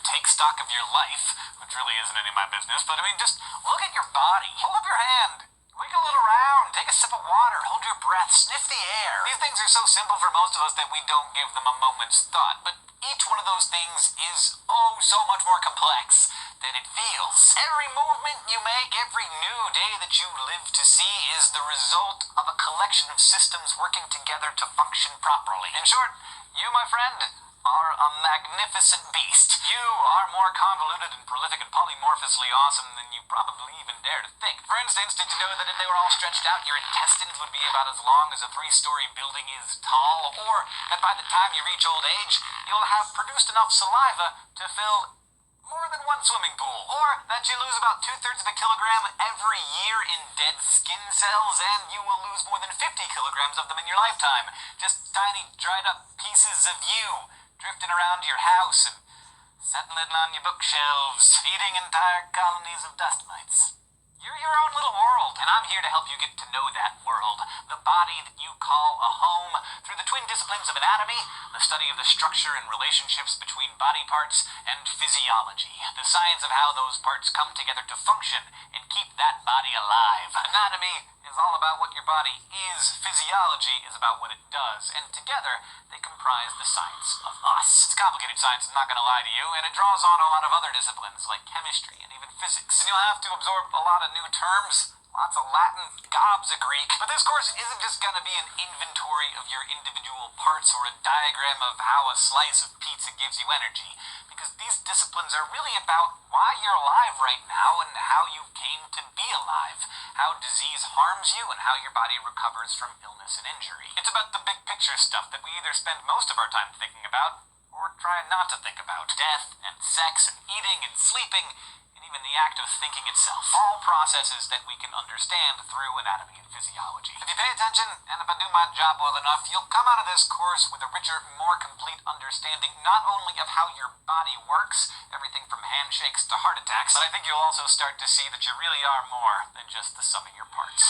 take stock of your life, which really isn't any of my business, but just look at your body. Hold up your hand. Wiggle it around, take a sip of water, hold your breath, sniff the air. These things are so simple for most of us that we don't give them a moment's thought, but each one of those things is so much more complex than it feels. Every movement you make, every new day that you live to see is the result of a collection of systems working together to function properly. In short, you, my friend, are a magnificent beast. You are more convoluted and prolific and polymorphously awesome than you probably even dare to think. For instance, did you know that if they were all stretched out, your intestines would be about as long as a 3-story building is tall? Or that by the time you reach old age, you'll have produced enough saliva to fill more than one swimming pool? Or that you lose about 2/3 of a kilogram every year in dead skin cells, and you will lose more than 50 kilograms of them in your lifetime. Just tiny, dried up pieces of you drifting around your house and settling on your bookshelves, feeding entire colonies of dust mites. You're your own little world, and I'm here to help you get to know that world, the body that you call a home, through the twin disciplines of anatomy, the study of the structure and relationships between body parts, and physiology, the science of how those parts come together to function and keep that body alive. Anatomy is all about what your body is, physiology is about what it does, and together they comprise the science of us. It's complicated science, I'm not going to lie to you, and it draws on a lot of other disciplines like chemistry and even physics. And you'll have to absorb a lot of new terms, lots of Latin, gobs of Greek. But this course isn't just going to be an inventory of your individual parts or a diagram of how a slice of pizza gives you energy, because these disciplines are really about why you're alive right now and how you came to be alive, how disease harms you and how your body recovers from illness and injury. It's about the big picture stuff that we either spend most of our time thinking about or try not to think about. Death and sex and eating and sleeping, and even the act of thinking itself. All processes that we can understand through anatomy and physiology. If you pay attention, and if I do my job well enough, you'll come out of this course with a richer, more complete understanding not only of how your body works, everything from handshakes to heart attacks, but I think you'll also start to see that you really are more than just the sum of your parts.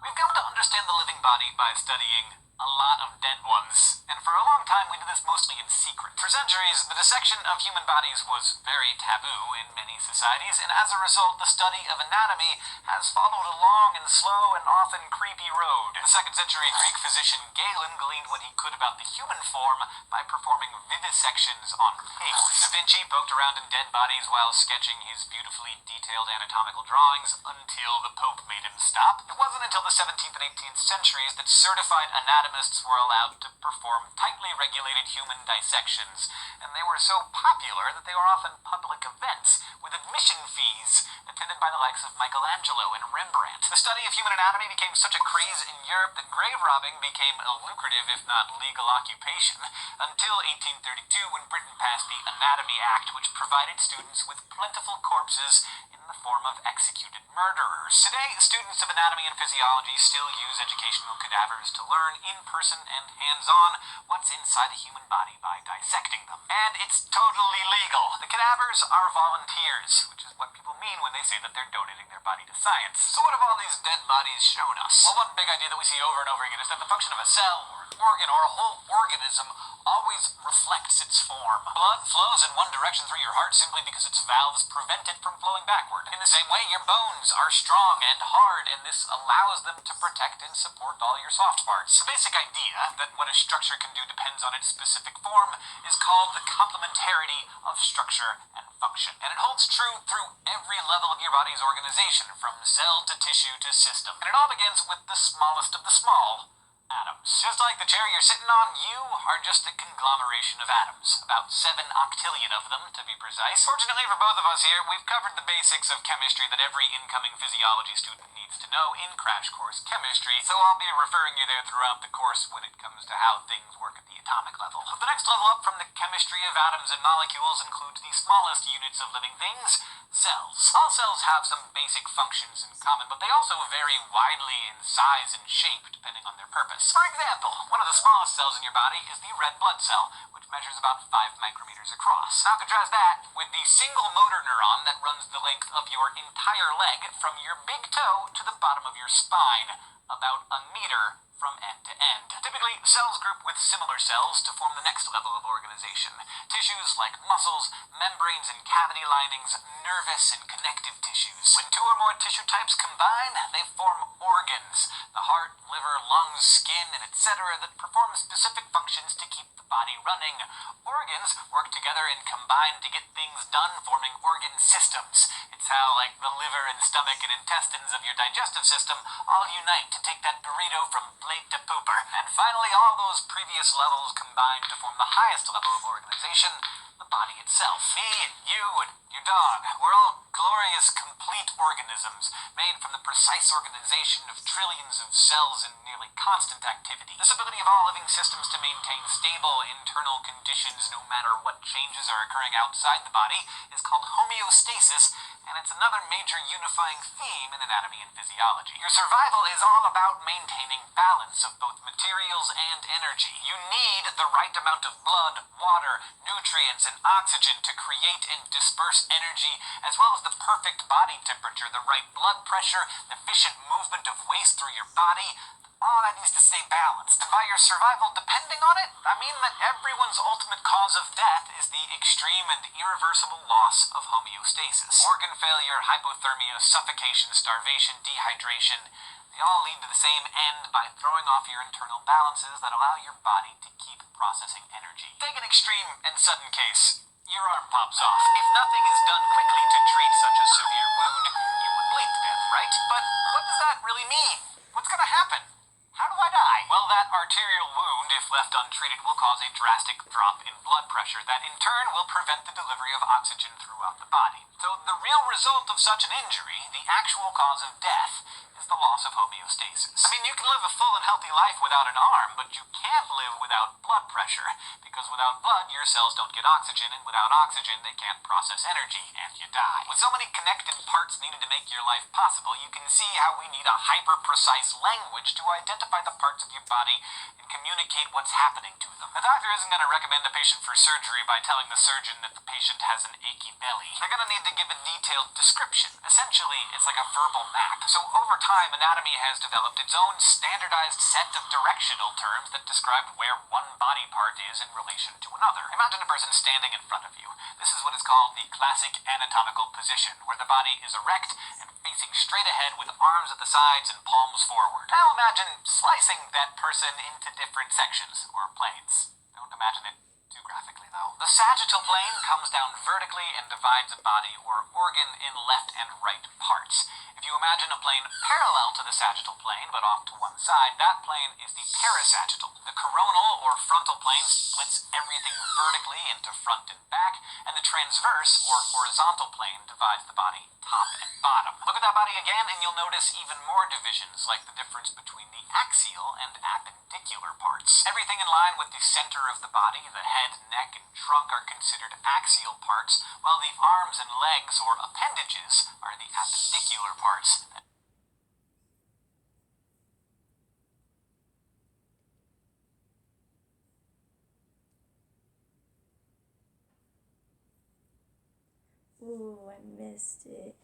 We've come to understand the living body by studying a lot of dead ones, and for a long time we did this mostly in secret. For centuries, the dissection of human bodies was very taboo in many societies, and as a result, the study of anatomy has followed a long and slow and often creepy road. The 2nd century Greek physician Galen gleaned what he could about the human form by performing vivisections on pigs. Da Vinci poked around in dead bodies while sketching his beautifully detailed anatomical drawings until the Pope made him stop. It wasn't until the 17th and 18th centuries that certified anatomists were allowed to perform tightly regulated human dissections, and they were so popular that they were often public events with admission fees attended by the likes of Michelangelo and Rembrandt. The study of human anatomy became such a craze in Europe that grave robbing became a lucrative, if not legal, occupation until 1832, when Britain passed the Anatomy Act, which provided students with plentiful corpses in the form of executed murderers. Today, students of anatomy and physiology still use educational cadavers to learn in person and hands-on what's inside a human body by dissecting them. And it's totally legal. The cadavers are volunteers, which is what people mean when they say that they're donating their body to science. So what have all these dead bodies shown us? Well, one big idea that we see over and over again is that the function of a cell or an organ or a whole organism always reflects its form. Blood flows in one direction through your heart simply because its valves prevent it from flowing backward. In the same way, your bones are strong and hard, and this allows them to protect and support all your soft parts. The basic idea that what a structure can do depends on its specific form is called the complementarity of structure and function. And it holds true through every level of your body's organization, from cell to tissue to system. And it all begins with the smallest of the small, atoms. Just like the chair you're sitting on, you are just a conglomeration of atoms. About 7 octillion of them, to be precise. Fortunately for both of us here, we've covered the basics of chemistry that every incoming physiology student needs to know in Crash Course Chemistry, so I'll be referring you there throughout the course when it comes to how things work at the atomic level. But the next level up from the chemistry of atoms and molecules includes the smallest units of living things, Cells. All cells have some basic functions in common, but they also vary widely in size and shape depending on their purpose. For example, one of the smallest cells in your body is the red blood cell, which measures about 5 micrometers across. Now contrast that with the single motor neuron that runs the length of your entire leg from your big toe to the bottom of your spine, about a meter from end to end. Typically, cells group with similar cells to form the next level of organization. Tissues like muscles, membranes and cavity linings, nervous and connective tissues. When two or more tissue types combine, they form organs. The heart, liver, lungs, skin, and etc. that perform specific functions to keep the body running. Organs work together and combine to get things done, forming organ systems. It's how, like, the liver and stomach and intestines of your digestive system all unite to take that burrito from plate to pooper. And finally, all those previous levels combine to form the highest level of organization, the body itself. Me and you and your dog, we're all glorious, complete organisms, made from the precise organization of trillions of cells in nearly constant activity. This ability of all living systems to maintain stable internal conditions no matter what changes are occurring outside the body is called homeostasis, and it's another major unifying theme in anatomy and physiology. Your survival is all about maintaining balance of both materials and energy. You need the right amount of blood, water, nutrients, and oxygen to create and disperse energy, as well as the perfect body temperature, the right blood pressure, efficient movement of waste through your body. All that needs to stay balanced. And by your survival depending on it, I mean that everyone's ultimate cause of death is the extreme and irreversible loss of homeostasis. Organ failure, hypothermia, suffocation, starvation, dehydration, they all lead to the same end by throwing off your internal balances that allow your body to keep processing energy. Take an extreme and sudden case. Your arm pops off. If nothing is done quickly to treat such a severe wound, you would bleed to death, right? But what does that really mean? What's gonna happen? How do I die? Well, that arterial wound, if left untreated, will cause a drastic drop in blood pressure that in turn will prevent the delivery of oxygen throughout the body. So the real result of such an injury, the actual cause of death, is the loss of homeostasis. I mean, you can live a full and healthy life without an arm, but you can't live without blood pressure, because without blood, your cells don't get oxygen, and without oxygen, they can't process energy, and you die. With so many connected parts needed to make your life possible, you can see how we need a hyper-precise language to identify the parts of your body and communicate what's happening to them. A doctor isn't going to recommend a patient for surgery by telling the surgeon that the patient has an achy belly. They're going to need to give a detailed description. Essentially, it's like a verbal map. So over time, anatomy has developed its own standardized set of directional terms that describe where one body part is in relation to another. Imagine a person standing in front of you. This is what is called the classic anatomical position, where the body is erect and facing straight ahead with arms at the sides and palms forward. Now imagine slicing that person into different sections, or planes. Don't imagine it too graphically, though. The sagittal plane comes down vertically and divides a body or organ in left and right parts. If you imagine a plane parallel to the sagittal plane, but off to one side, that plane is the parasagittal. The coronal or frontal plane splits everything vertically into front and back, and the transverse or horizontal plane divides the body top and bottom. Look at that body again, and you'll notice even more divisions, like the difference between the axial and appendicular parts. Everything in line with the center of the body, the head, neck, and trunk are considered axial parts, while the arms and legs, or appendages, are the appendicular parts. Ooh, I missed it.